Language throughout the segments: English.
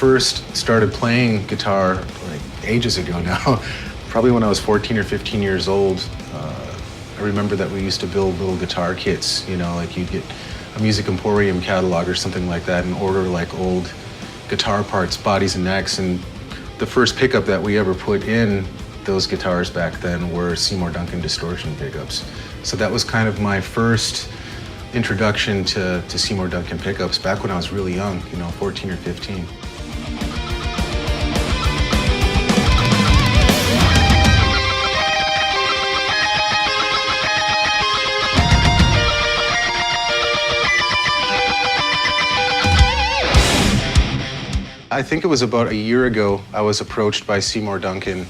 first started playing guitar, like ages ago now, probably when I was 14 or 15 years old. I remember that we used to build little guitar kits, you know, like you'd get a Music Emporium catalog or something like that and order like old guitar parts, bodies and necks. And the first pickup that we ever put in those guitars back then were SEYMOUR DUNCAN distortion pickups. So that was kind of my first introduction to SEYMOUR DUNCAN pickups back when I was really young, you know, 14 or 15. I think it was about a year ago I was approached by SEYMOUR DUNCAN,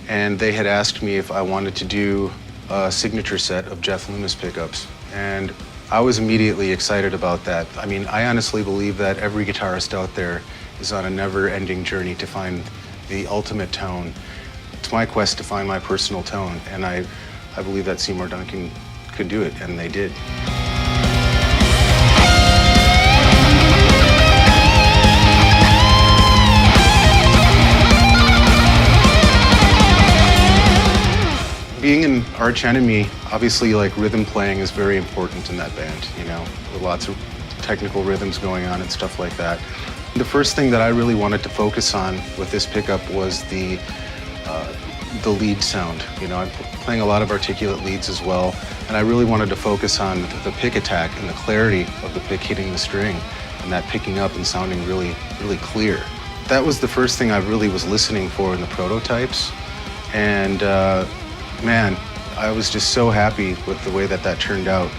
and they had asked me if I wanted to do a signature set of JEFF LOOMIS pickups. And I was immediately excited about that. I mean, I honestly believe that every guitarist out there is on a never-ending journey to find the ultimate tone. It's my quest to find my personal tone, and I believe that SEYMOUR DUNCAN could do it, and they did. Being an arch enemy, obviously, like, rhythm playing is very important in that band, you know, with lots of technical rhythms going on and stuff like that. The first thing that I really wanted to focus on with this pickup was the lead sound. You know, I'm playing a lot of articulate leads as well, and I really wanted to focus on the pick attack and the clarity of the pick hitting the string, and that picking up and sounding really, really clear. That was the first thing I really was listening for in the prototypes, and man, I was just so happy with the way that that turned out.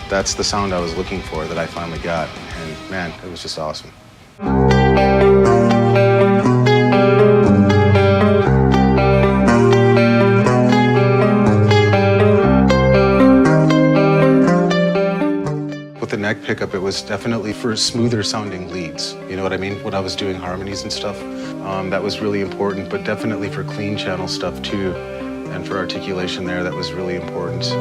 That's the sound I was looking for that I finally got, and man, it was just awesome. With the neck pickup, it was definitely for smoother sounding leads. You know what I mean? When I was doing harmonies and stuff, that was really important, but definitely for clean channel stuff too. And for articulation there, that was really important.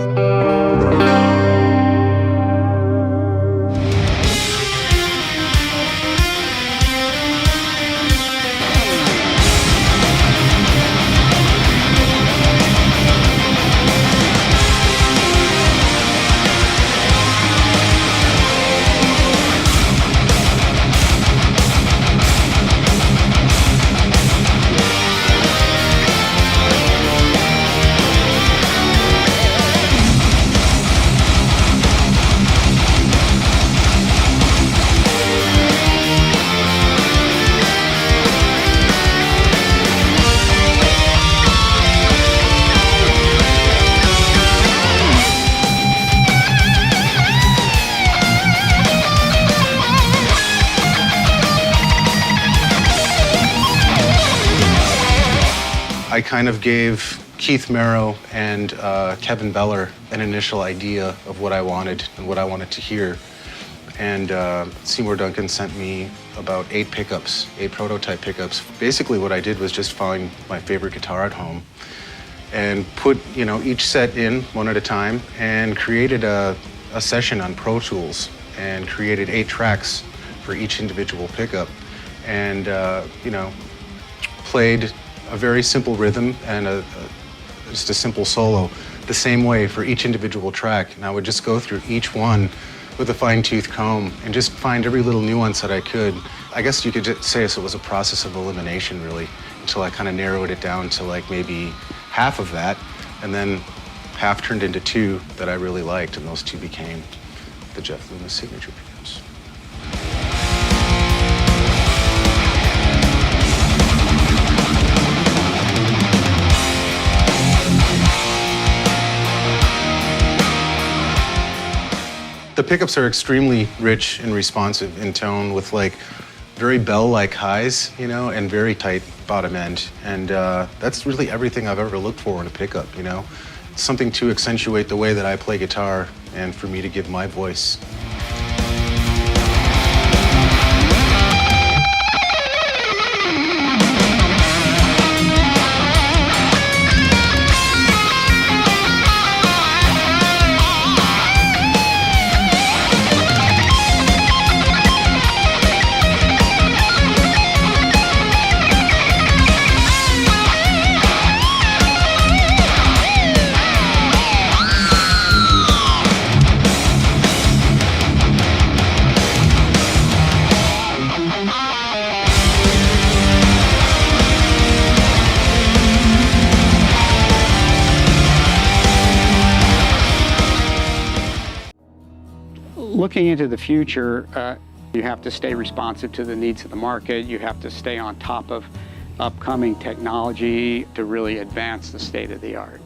I kind of gave Keith Merrow and Kevin Beller an initial idea of what I wanted and what I wanted to hear. And SEYMOUR DUNCAN sent me about 8 pickups, 8 prototype pickups. Basically what I did was just find my favorite guitar at home and put, you know, each set in one at a time and created a session on Pro Tools and created 8 tracks for each individual pickup. And, you know, played a very simple rhythm and just a simple solo the same way for each individual track. And I would just go through each one with a fine-tooth comb and just find every little nuance that I could. I guess you could just say it was a process of elimination, really, until I kind of narrowed it down to like maybe half of that, and then half turned into 2 that I really liked, and those 2 became the JEFF LOOMIS signature pickups. The pickups are extremely rich and responsive in tone with like very bell-like highs, you know, and very tight bottom end. And that's really everything I've ever looked for in a pickup, you know. Something to accentuate the way that I play guitar and for me to give my voice. Looking into the future, you have to stay responsive to the needs of the market. You have to stay on top of upcoming technology to really advance the state of the art.